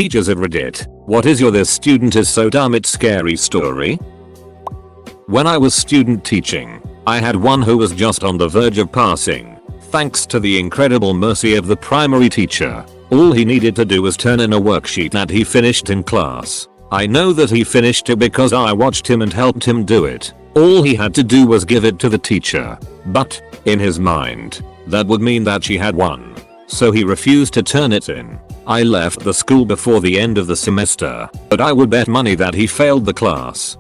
Teachers at Reddit, what is your "this student is so dumb it's scary" story? When I was student teaching, I had one who was just on the verge of passing. Thanks to the incredible mercy of the primary teacher, all he needed to do was turn in a worksheet that he finished in class. I know that he finished it because I watched him and helped him do it. All he had to do was give it to the teacher. But, in his mind, that would mean that she had won. So he refused to turn it in. I left the school before the end of the semester, but I would bet money that he failed the class.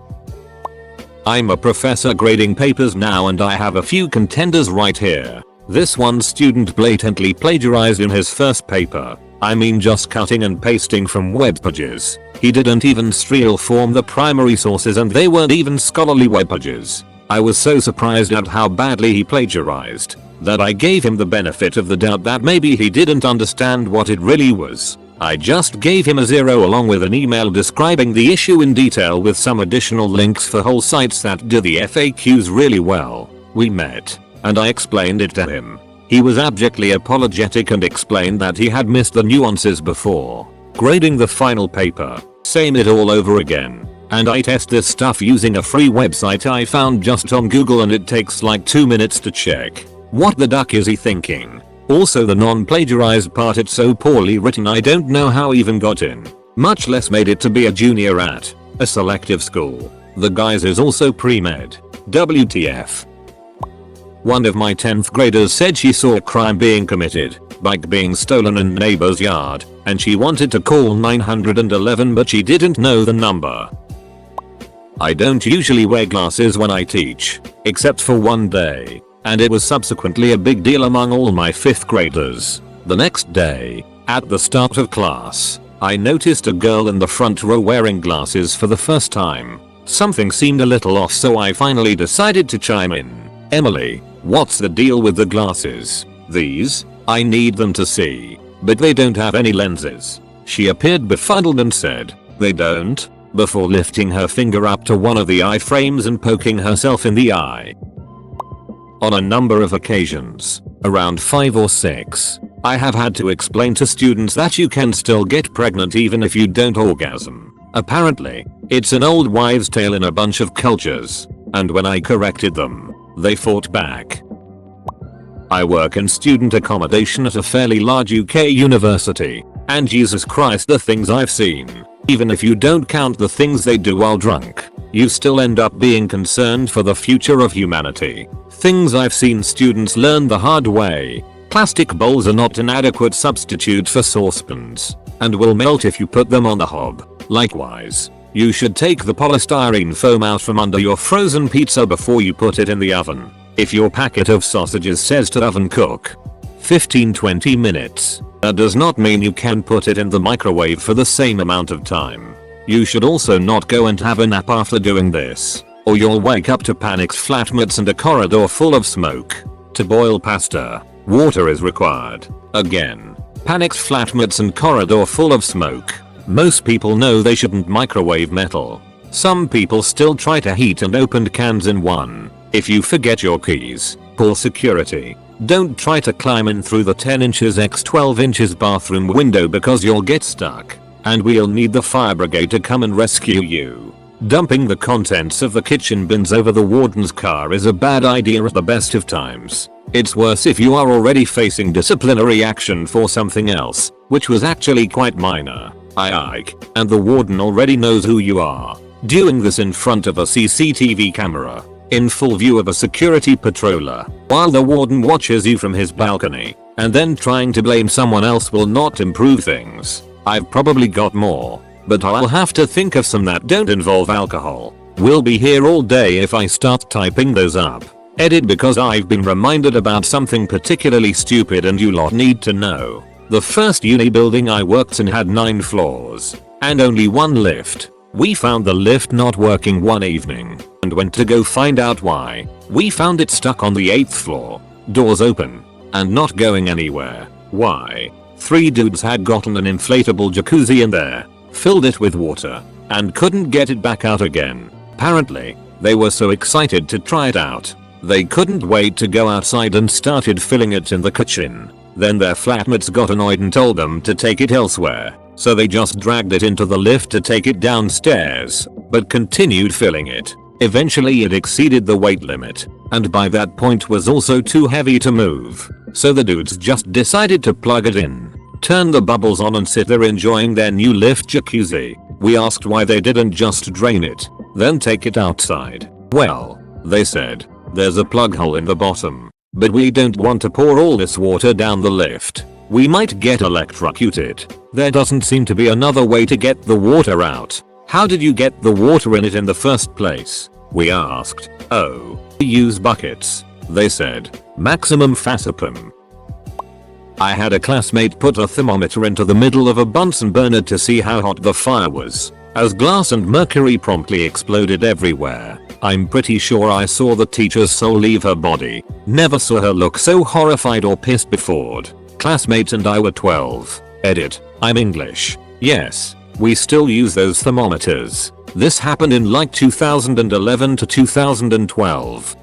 I'm a professor grading papers now and I have a few contenders right here. This one student blatantly plagiarized in his first paper. I mean just cutting and pasting from web pages. He didn't even steal from the primary sources and they weren't even scholarly web pages. I was so surprised at how badly he plagiarized that I gave him the benefit of the doubt that maybe he didn't understand what it really was. I just gave him a 0 along with an email describing the issue in detail with some additional links for whole sites that do the FAQs really well. We met, and I explained it to him. He was abjectly apologetic and explained that he had missed the nuances before grading the final paper. Same it all over again. And I test this stuff using a free website I found just on Google and it takes like 2 minutes to check. What the duck is he thinking? Also the non-plagiarized part, it's so poorly written I don't know how even got in. Much less made it to be a junior at a selective school. The guys is also pre-med. WTF. One of my 10th graders said she saw a crime being committed, bike being stolen in neighbor's yard, and she wanted to call 911 but she didn't know the number. I don't usually wear glasses when I teach, except for one day. And it was subsequently a big deal among all my 5th graders. The next day, at the start of class, I noticed a girl in the front row wearing glasses for the first time. Something seemed a little off so I finally decided to chime in. "Emily, what's the deal with the glasses? These? I need them to see. But they don't have any lenses." She appeared befuddled and said, "They don't?" before lifting her finger up to one of the eye frames and poking herself in the eye. On a number of occasions, around 5 or 6, I have had to explain to students that you can still get pregnant even if you don't orgasm. Apparently, it's an old wives' tale in a bunch of cultures, and when I corrected them, they fought back. I work in student accommodation at a fairly large UK university, and Jesus Christ, the things I've seen. Even if you don't count the things they do while drunk, you still end up being concerned for the future of humanity. Things I've seen students learn the hard way. Plastic bowls are not an adequate substitute for saucepans, and will melt if you put them on the hob. Likewise, you should take the polystyrene foam out from under your frozen pizza before you put it in the oven. If your packet of sausages says to oven cook 15-20 minutes, that does not mean you can put it in the microwave for the same amount of time. You should also not go and have a nap after doing this, or you'll wake up to panicked flatmates and a corridor full of smoke. To boil pasta, water is required. Again, panicked flatmates and corridor full of smoke. Most people know they shouldn't microwave metal. Some people still try to heat and opened cans in one. If you forget your keys, call security. Don't try to climb in through the 10 inches x 12 inches bathroom window because you'll get stuck, and we'll need the fire brigade to come and rescue you. Dumping the contents of the kitchen bins over the warden's car is a bad idea at the best of times. It's worse if you are already facing disciplinary action for something else, which was actually quite minor. And the warden already knows who you are. Doing this in front of a CCTV camera, in full view of a security patroller, while the warden watches you from his balcony, and then trying to blame someone else will not improve things. I've probably got more, but I'll have to think of some that don't involve alcohol. We'll be here all day if I start typing those up. Edit because I've been reminded about something particularly stupid and you lot need to know. The first uni building I worked in had 9 floors, and only 1 lift. We found the lift not working one evening, and went to go find out why. We found it stuck on the 8th floor, doors open, and not going anywhere. Why? 3 dudes had gotten an inflatable jacuzzi in there, filled it with water, and couldn't get it back out again. Apparently, they were so excited to try it out, they couldn't wait to go outside and started filling it in the kitchen. Then their flatmates got annoyed and told them to take it elsewhere. so they just dragged it into the lift to take it downstairs, but continued filling it. Eventually it exceeded the weight limit, and by that point was also too heavy to move, so the dudes just decided to plug it in, turn the bubbles on and sit there enjoying their new lift jacuzzi. We asked why they didn't just drain it, then take it outside. Well, they said, there's a plug hole in the bottom, but we don't want to pour all this water down the lift. We might get electrocuted. There doesn't seem to be another way to get the water out. How did you get the water in it in the first place? We asked. Oh, we use buckets. They said. Maximum facipum. I had a classmate put a thermometer into the middle of a Bunsen burner to see how hot the fire was, as glass and mercury promptly exploded everywhere. I'm pretty sure I saw the teacher's soul leave her body. Never saw her look so horrified or pissed before. Classmates and I were 12. Edit. I'm English. Yes, we still use those thermometers. This happened in like 2011 to 2012.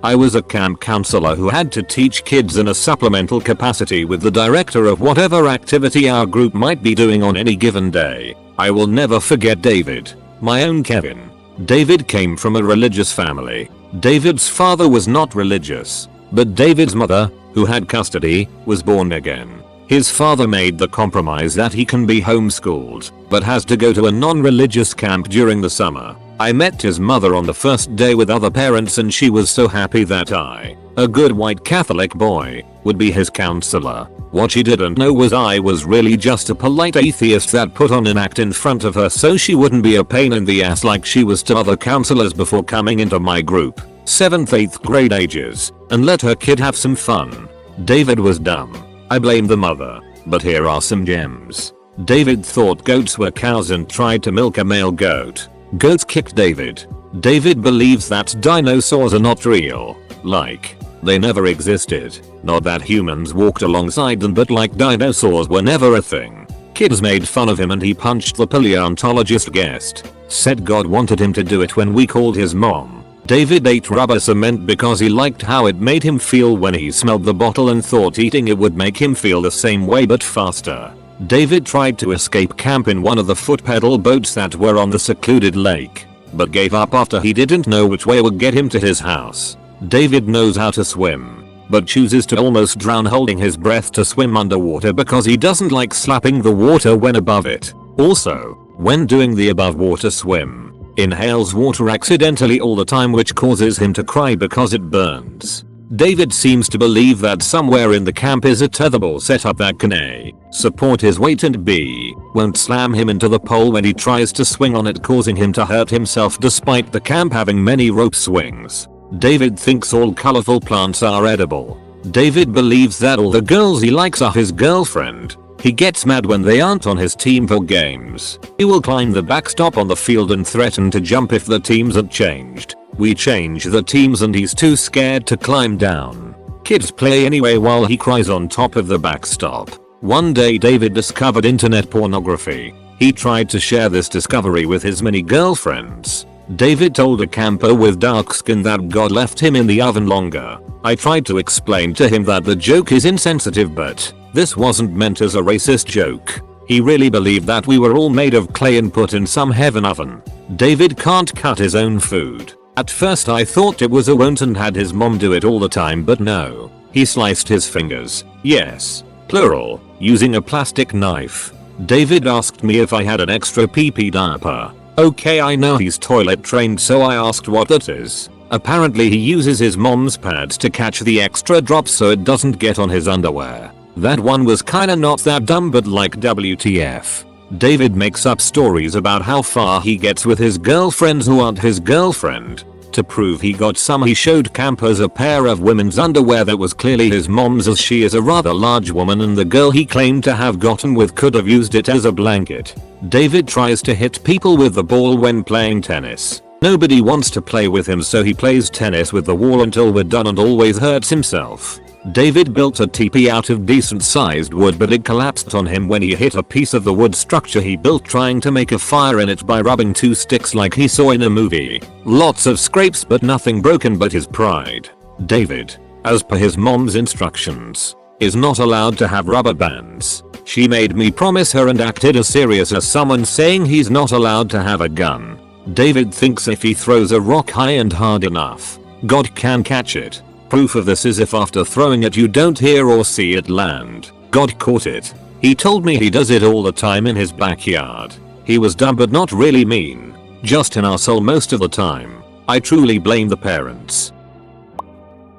I was a camp counselor who had to teach kids in a supplemental capacity with the director of whatever activity our group might be doing on any given day. I will never forget David, my own Kevin. David came from a religious family. David's father was not religious, but David's mother, who had custody, was born again. His father made the compromise that he can be homeschooled, but has to go to a non-religious camp during the summer. I met his mother on the first day with other parents and she was so happy that I, a good white Catholic boy, would be his counselor. What she didn't know was I was really just a polite atheist that put on an act in front of her so she wouldn't be a pain in the ass like she was to other counselors before coming into my group, 7th 8th grade ages, and let her kid have some fun. David was dumb. I blame the mother, but here are some gems. David thought goats were cows and tried to milk a male goat. Goats kicked David. David believes that dinosaurs are not real. Like, they never existed. Not that humans walked alongside them, but like dinosaurs were never a thing. Kids made fun of him and he punched the paleontologist guest. Said God wanted him to do it when we called his mom. David ate rubber cement because he liked how it made him feel when he smelled the bottle and thought eating it would make him feel the same way but faster. David tried to escape camp in one of the foot pedal boats that were on the secluded lake, but gave up after he didn't know which way would get him to his house. David knows how to swim, but chooses to almost drown holding his breath to swim underwater because he doesn't like slapping the water when above it. Also, when doing the above water swim, inhales water accidentally all the time which causes him to cry because it burns. David seems to believe that somewhere in the camp is a tetherball setup that can A, support his weight and B, won't slam him into the pole when he tries to swing on it, causing him to hurt himself despite the camp having many rope swings. David thinks all colorful plants are edible. David believes that all the girls he likes are his girlfriend. He gets mad when they aren't on his team for games. He will climb the backstop on the field and threaten to jump if the teams had changed. We change the teams and he's too scared to climb down. Kids play anyway while he cries on top of the backstop. One day David discovered internet pornography. He tried to share this discovery with his many girlfriends. David told a camper with dark skin that God left him in the oven longer. I tried to explain to him that the joke is insensitive, but this wasn't meant as a racist joke. He really believed that we were all made of clay and put in some heaven oven. David can't cut his own food. At first I thought it was a won't and had his mom do it all the time, but no. He sliced his fingers. Yes, plural, using a plastic knife. David asked me if I had an extra pee-pee diaper. Okay, I know he's toilet trained, so I asked what that is. Apparently he uses his mom's pads to catch the extra drops so it doesn't get on his underwear. That one was kinda not that dumb, but like WTF. David makes up stories about how far he gets with his girlfriends who aren't his girlfriend. To prove he got some, he showed campers a pair of women's underwear that was clearly his mom's, as she is a rather large woman and the girl he claimed to have gotten with could have used it as a blanket. David tries to hit people with the ball when playing tennis. Nobody wants to play with him, so he plays tennis with the wall until we're done and always hurts himself. David built a teepee out of decent sized wood, but it collapsed on him when he hit a piece of the wood structure he built trying to make a fire in it by rubbing two sticks like he saw in a movie. Lots of scrapes but nothing broken but his pride. David, as per his mom's instructions, is not allowed to have rubber bands. She made me promise her and acted as serious as someone saying he's not allowed to have a gun. David thinks if he throws a rock high and hard enough, God can catch it. Proof of this is if after throwing it you don't hear or see it land, God caught it. He told me he does it all the time in his backyard. He was dumb but not really mean, just an arsehole most of the time. I truly blame the parents.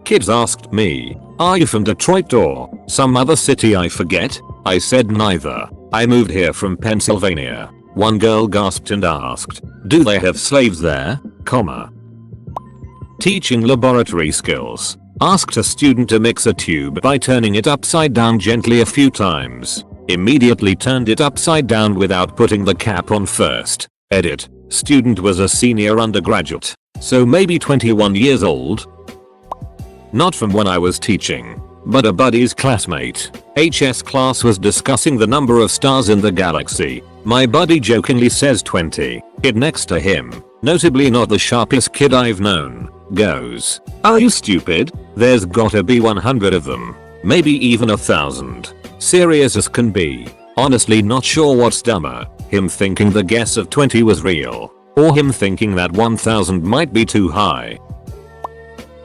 Kids asked me, "Are you from Detroit or some other city I forget?" I said neither. I moved here from Pennsylvania. One girl gasped and asked, "Do they have slaves there?" Teaching laboratory skills. Asked a student to mix a tube by turning it upside down gently a few times. Immediately turned it upside down without putting the cap on first. Edit. Student was a senior undergraduate, so maybe 21 years old. Not from when I was teaching, but a buddy's classmate. HS class was discussing the number of stars in the galaxy. My buddy jokingly says 20. Kid next to him, notably not the sharpest kid I've known, goes, "Are you stupid? There's gotta be 100 of them. Maybe even 1,000. Serious as can be. Honestly not sure what's dumber, him thinking the guess of 20 was real, or him thinking that 1,000 might be too high."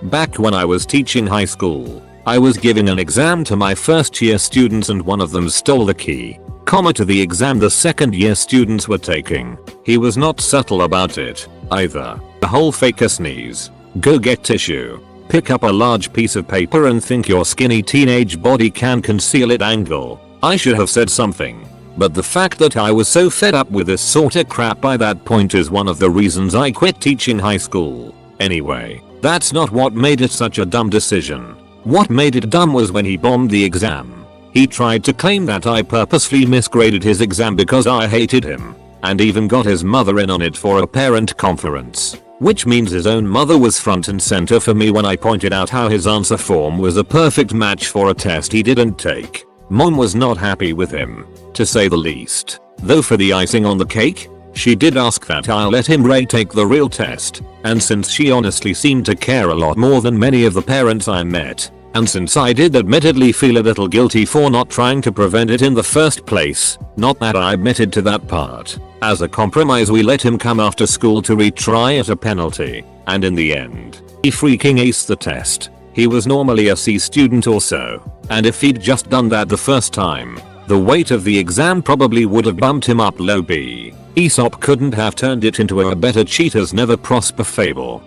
Back when I was teaching high school, I was giving an exam to my first year students and one of them stole the key, to the exam the second year students were taking. He was not subtle about it, either. A whole fake a sneeze. Go get tissue. Pick up a large piece of paper and think your skinny teenage body can conceal it angle. I should have said something. But the fact that I was so fed up with this sorta crap by that point is one of the reasons I quit teaching high school. Anyway, that's not what made it such a dumb decision. What made it dumb was when he bombed the exam. He tried to claim that I purposefully misgraded his exam because I hated him, and even got his mother in on it for a parent conference. Which means his own mother was front and center for me when I pointed out how his answer form was a perfect match for a test he didn't take. Mom was not happy with him, to say the least. Though for the icing on the cake, she did ask that I let him retake the real test, and since she honestly seemed to care a lot more than many of the parents I met, and since I did admittedly feel a little guilty for not trying to prevent it in the first place, not that I admitted to that part, as a compromise we let him come after school to retry at a penalty, and in the end, he freaking aced the test. He was normally a C student or so, and if he'd just done that the first time, the weight of the exam probably would have bumped him up low B. Aesop couldn't have turned it into a better cheaters never prosper fable.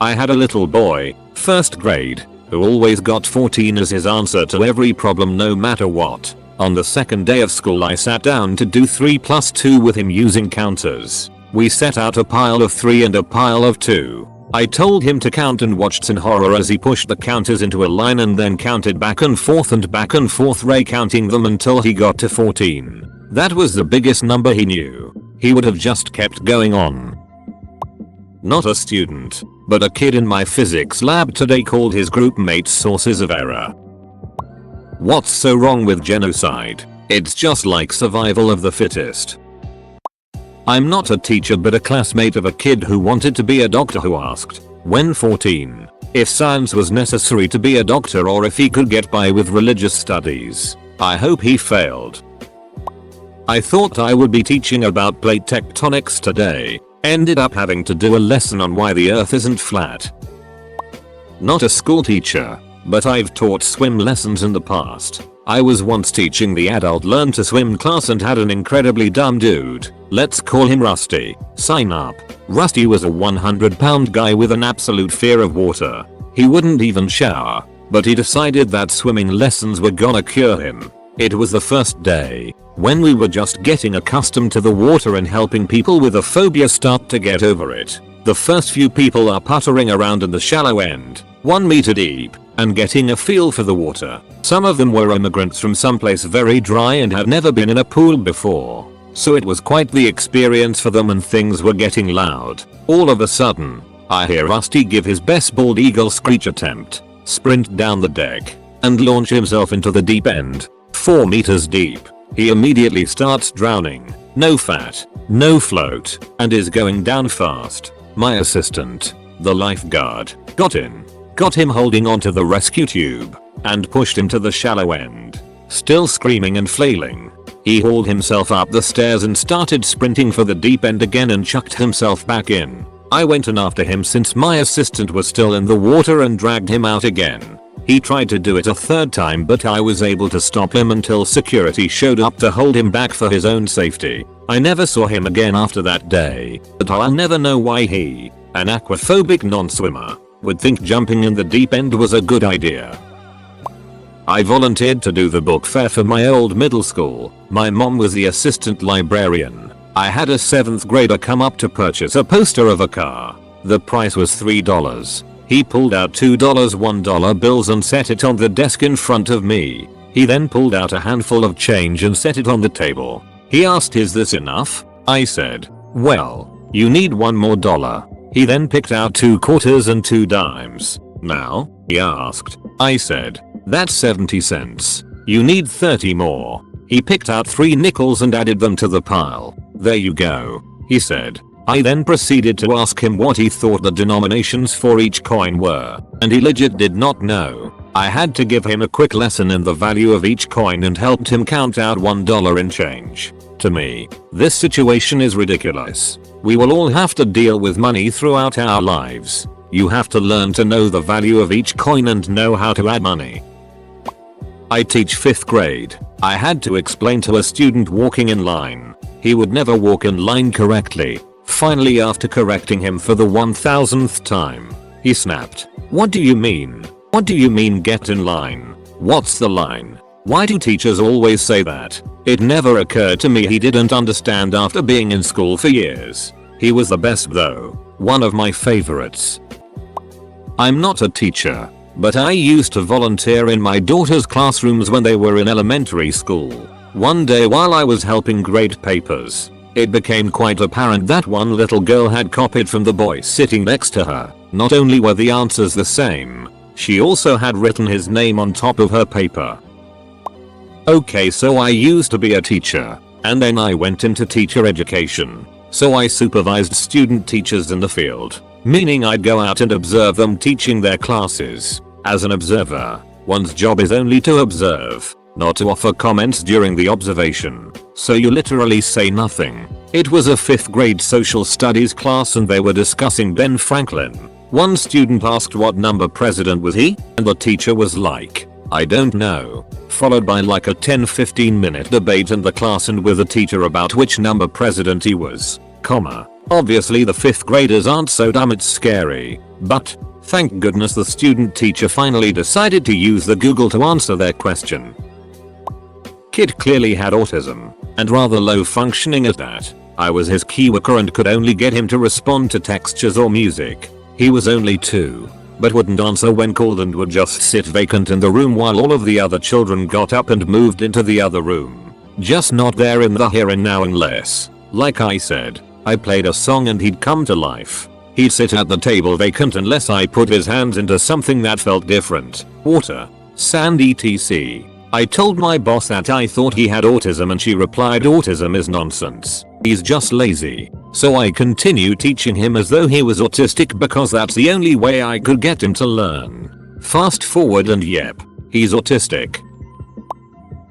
I had a little boy, first grade, who always got 14 as his answer to every problem no matter what. On the second day of school I sat down to do 3 plus 2 with him using counters. We set out a pile of 3 and a pile of 2. I told him to count and watched in horror as he pushed the counters into a line and then counted back and forth recounting them until he got to 14. That was the biggest number he knew. He would have just kept going on. Not a student, but a kid in my physics lab today called his group mates sources of error. What's so wrong with genocide? It's just like survival of the fittest. I'm not a teacher but a classmate of a kid who wanted to be a doctor who asked, when 14, if science was necessary to be a doctor or if he could get by with religious studies. I hope he failed. I thought I would be teaching about plate tectonics today. Ended up having to do a lesson on why the earth isn't flat. Not a school teacher, but I've taught swim lessons in the past. I was once teaching the adult learn to swim class and had an incredibly dumb dude, let's call him Rusty, sign up. Rusty was a 100-pound guy with an absolute fear of water. He wouldn't even shower, but he decided that swimming lessons were gonna cure him. It was the first day, when we were just getting accustomed to the water and helping people with a phobia start to get over it. The first few people are puttering around in the shallow end, 1 meter deep, and getting a feel for the water. Some of them were immigrants from someplace very dry and had never been in a pool before, so it was quite the experience for them and things were getting loud. All of a sudden, I hear Rusty give his best bald eagle screech attempt, sprint down the deck, and launch himself into the deep end, 4 meters deep. He immediately starts drowning, no fat, no float, and is going down fast. My assistant, the lifeguard, got him holding onto the rescue tube. and pushed him to the shallow end. Still screaming and flailing, he hauled himself up the stairs and started sprinting for the deep end again and chucked himself back in. I went in after him since my assistant was still in the water and dragged him out again. He tried to do it a third time, but I was able to stop him until security showed up to hold him back for his own safety. I never saw him again after that day, but I'll never know why he, an aquaphobic non-swimmer, would think jumping in the deep end was a good idea. I volunteered to do the book fair for my old middle school. My mom was the assistant librarian. I had a 7th grader come up to purchase a poster of a car. The price was $3. He pulled out $2 $1 bills and set it on the desk in front of me. He then pulled out a handful of change and set it on the table. He asked, "Is this enough?" I said, "Well, you need $1 more." He then picked out 2 quarters and 2 dimes. "Now?" he asked. I said, "That's 70 cents. You need 30 more." He picked out 3 nickels and added them to the pile. "There you go," he said. I then proceeded to ask him what he thought the denominations for each coin were, and he legit did not know. I had to give him a quick lesson in the value of each coin and helped him count out $1 in change. To me, this situation is ridiculous. We will all have to deal with money throughout our lives. You have to learn to know the value of each coin and know how to add money. I teach 5th grade. I had to explain to a student walking in line. He would never walk in line correctly. Finally, after correcting him for the 1000th time, he snapped, "What do you mean? What do you mean get in line? What's the line? Why do teachers always say that?" It never occurred to me he didn't understand after being in school for years. He was the best though. One of my favorites. I'm not a teacher, but I used to volunteer in my daughter's classrooms when they were in elementary school. One day while I was helping grade papers, it became quite apparent that one little girl had copied from the boy sitting next to her. Not only were the answers the same, she also had written his name on top of her paper. Okay, so I used to be a teacher, and then I went into teacher education. So I supervised student teachers in the field, meaning I'd go out and observe them teaching their classes. As an observer, one's job is only to observe, not to offer comments during the observation. So you literally say nothing. It was a 5th grade social studies class and they were discussing Ben Franklin. One student asked what number president was he, and the teacher was like, "I don't know," followed by like a 10-15 minute debate in the class and with the teacher about which number president he was, comma. Obviously the 5th graders aren't so dumb it's scary, but thank goodness the student teacher finally decided to use the Google to answer their question. Kid clearly had autism, and rather low functioning at that. I was his key worker and could only get him to respond to textures or music. He was only 2, but wouldn't answer when called and would just sit vacant in the room while all of the other children got up and moved into the other room. Just not there in the here and now unless, like I said, I played a song and he'd come to life. He'd sit at the table vacant unless I put his hands into something that felt different. Water, sand, etc. I told my boss that I thought he had autism and she replied, "Autism is nonsense. He's just lazy." So I continued teaching him as though he was autistic because that's the only way I could get him to learn. Fast forward and yep, he's autistic.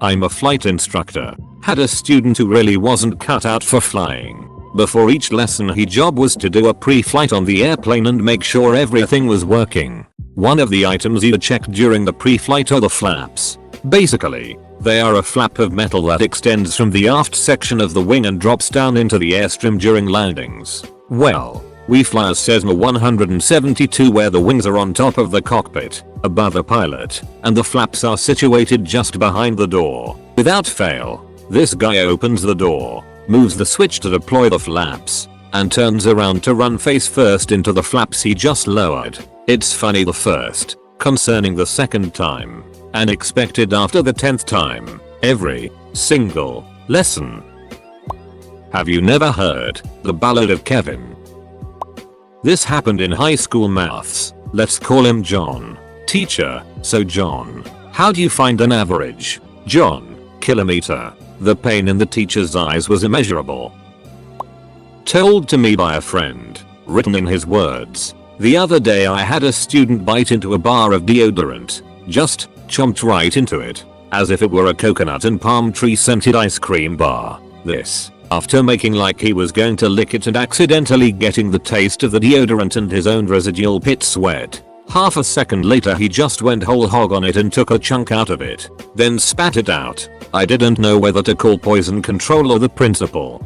I'm a flight instructor. Had a student who really wasn't cut out for flying. Before each lesson his job was to do a pre-flight on the airplane and make sure everything was working. One of the items you check during the pre-flight are the flaps. Basically, they are a flap of metal that extends from the aft section of the wing and drops down into the airstream during landings. Well, we fly a Cessna 172 where the wings are on top of the cockpit, above the pilot, and the flaps are situated just behind the door. Without fail, this guy opens the door, moves the switch to deploy the flaps, and turns around to run face first into the flaps he just lowered. It's funny the first, concerning the second time, and expected after the 10th time, every single lesson. Have you never heard the Ballad of Kevin? This happened in high school maths. Let's call him John. Teacher, so John, how do you find an average? John, kilometer. The pain in the teacher's eyes was immeasurable. Told to me by a friend, written in his words. The other day I had a student bite into a bar of deodorant. Just chomped right into it, as if it were a coconut and palm tree scented ice cream bar. This, after making like he was going to lick it and accidentally getting the taste of the deodorant and his own residual pit sweat. Half a second later he just went whole hog on it and took a chunk out of it, then spat it out. I didn't know whether to call poison control or the principal.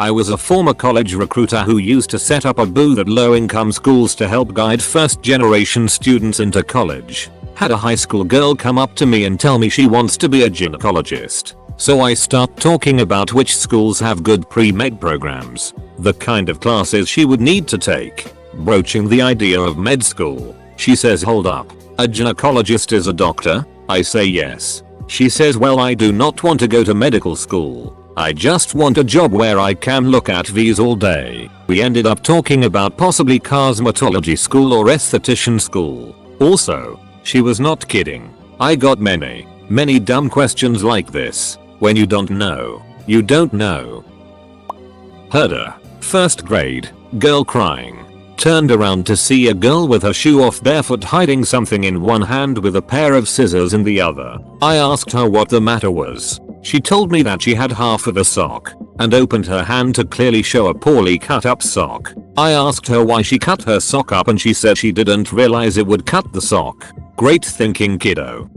I was a former college recruiter who used to set up a booth at low-income schools to help guide first-generation students into college. Had a high school girl come up to me and tell me she wants to be a gynecologist. So I start talking about which schools have good pre-med programs, the kind of classes she would need to take, broaching the idea of med school. She says, hold up, a gynecologist is a doctor? I say yes. She says, well, I do not want to go to medical school. I just want a job where I can look at V's all day. We ended up talking about possibly cosmetology school or esthetician school. Also, she was not kidding. I got many dumb questions like this. When you don't know, you don't know. Herder, 1st grade, girl crying. Turned around to see a girl with her shoe off barefoot hiding something in one hand with a pair of scissors in the other. I asked her what the matter was. She told me that she had half of a sock and opened her hand to clearly show a poorly cut up sock. I asked her why she cut her sock up and she said she didn't realize it would cut the sock. Great thinking, kiddo.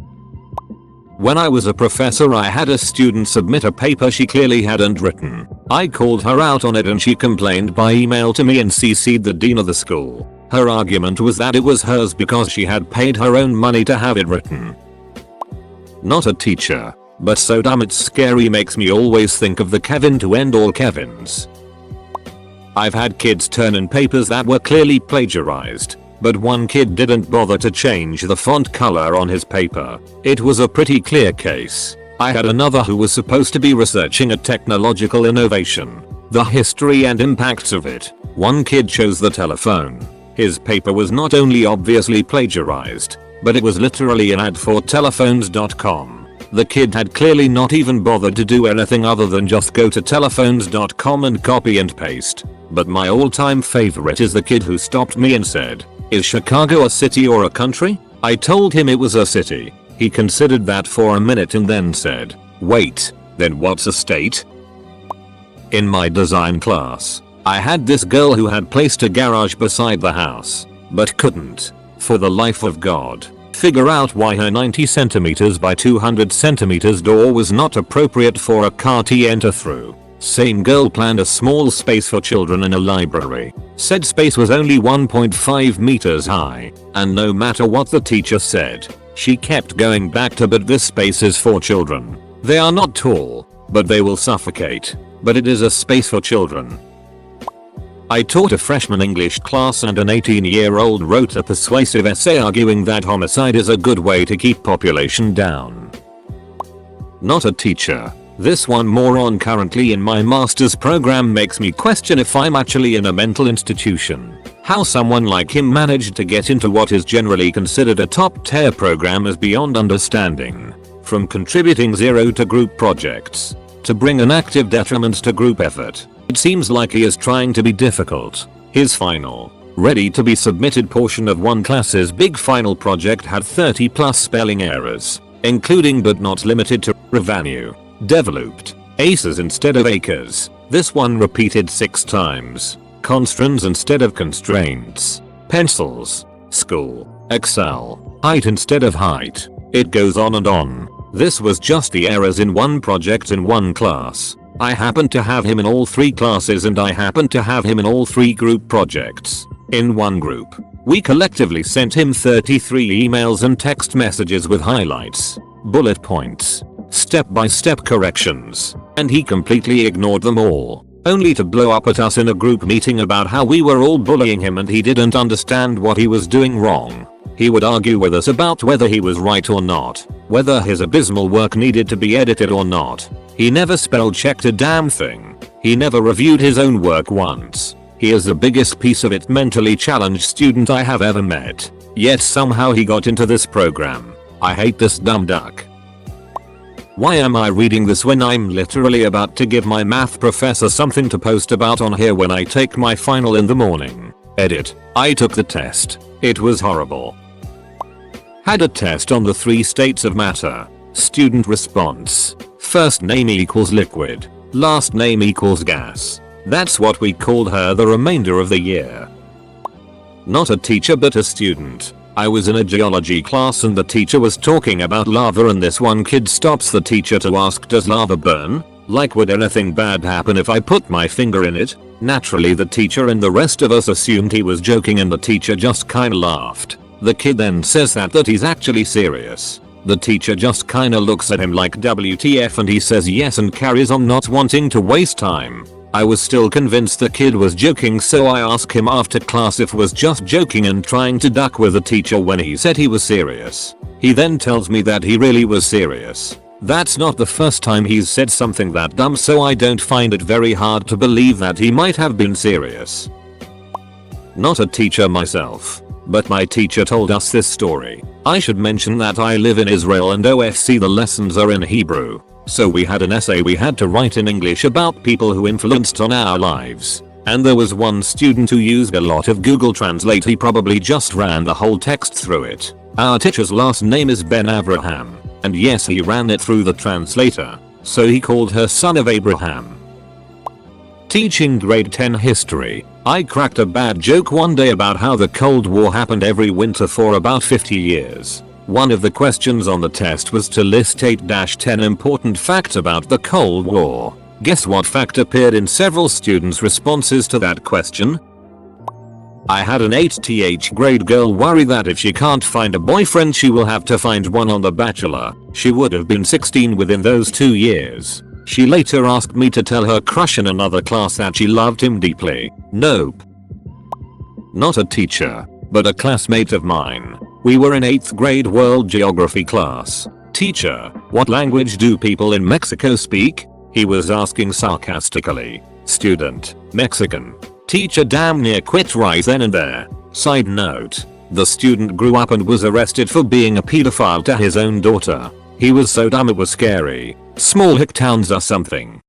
When I was a professor, I had a student submit a paper she clearly hadn't written. I called her out on it and she complained by email to me and CC'd the dean of the school. Her argument was that it was hers because she had paid her own money to have it written. Not a teacher, but so damn it's scary, makes me always think of the Kevin to end all Kevins. I've had kids turn in papers that were clearly plagiarized, but one kid didn't bother to change the font color on his paper. It was a pretty clear case. I had another who was supposed to be researching a technological innovation, the history and impacts of it. One kid chose the telephone. His paper was not only obviously plagiarized, but it was literally an ad for telephones.com. The kid had clearly not even bothered to do anything other than just go to telephones.com and copy and paste. But my all-time favorite is the kid who stopped me and said, "Is Chicago a city or a country?" I told him it was a city. He considered that for a minute and then said, "Wait, then what's a state?" In my design class, I had this girl who had placed a garage beside the house, but couldn't, for the life of God, figure out why her 90 cm by 200 cm door was not appropriate for a car to enter through. Same girl planned a small space for children in a library. Said space was only 1.5 meters high, and no matter what the teacher said, she kept going back to, "But this space is for children. They are not tall, but they will suffocate. But it is a space for children." I taught a freshman English class and an 18-year-old wrote a persuasive essay arguing that homicide is a good way to keep population down. Not a teacher. This one moron currently in my master's program makes me question if I'm actually in a mental institution. How someone like him managed to get into what is generally considered a top-tier program is beyond understanding. From contributing zero to group projects, to bring an active detriment to group effort, it seems like he is trying to be difficult. His final, ready to be submitted portion of one class's big final project had 30 plus spelling errors, including but not limited to revenue, developed, aces instead of acres. This one repeated 6 times. Constraints instead of constraints. Pencils. School. Excel. Height instead of height. It goes on and on. This was just the errors in one project in one class. I happened to have him in all 3 classes and I happened to have him in all 3 group projects. In one group, we collectively sent him 33 emails and text messages with highlights, bullet points, step-by-step corrections, and he completely ignored them all, only to blow up at us in a group meeting about how we were all bullying him and he didn't understand what he was doing wrong. He would argue with us about whether he was right or not, whether his abysmal work needed to be edited or not. He never spell checked a damn thing. He never reviewed his own work once. He is the biggest piece of it mentally challenged student I have ever met. Yet somehow he got into this program. I hate this dumb duck. Why am I reading this when I'm literally about to give my math professor something to post about on here when I take my final in the morning? Edit. I took the test. It was horrible. Had a test on the 3 states of matter. Student response. First name equals liquid. Last name equals gas. That's what we called her the remainder of the year. Not a teacher but a student. I was in a geology class and the teacher was talking about lava and this one kid stops the teacher to ask, does lava burn? Like, would anything bad happen if I put my finger in it? Naturally the teacher and the rest of us assumed he was joking and the teacher just kinda laughed. The kid then says that he's actually serious. The teacher just kinda looks at him like WTF and he says yes and carries on, not wanting to waste time. I was still convinced the kid was joking, so I asked him after class if was just joking and trying to duck with the teacher when he said he was serious. He then tells me that he really was serious. That's not the first time he's said something that dumb, so I don't find it very hard to believe that he might have been serious. Not a teacher myself, but my teacher told us this story. I should mention that I live in Israel and OFC the lessons are in Hebrew. So we had an essay we had to write in English about people who influenced on our lives. And there was one student who used a lot of Google Translate. He probably just ran the whole text through it. Our teacher's last name is Ben Abraham. And yes, he ran it through the translator. So he called her son of Abraham. Teaching grade 10 history. I cracked a bad joke one day about how the Cold War happened every winter for about 50 years. One of the questions on the test was to list 8-10 important facts about the Cold War. Guess what fact appeared in several students' responses to that question? I had an 8th grade girl worry that if she can't find a boyfriend she will have to find one on The Bachelor. She would have been 16 within those 2 years. She later asked me to tell her crush in another class that she loved him deeply. Nope. Not a teacher, but a classmate of mine. We were in 8th grade world geography class. Teacher, what language do people in Mexico speak? He was asking sarcastically. Student, Mexican. Teacher damn near quit right then and there. Side note, the student grew up and was arrested for being a pedophile to his own daughter. He was so dumb it was scary. Small hick towns are something.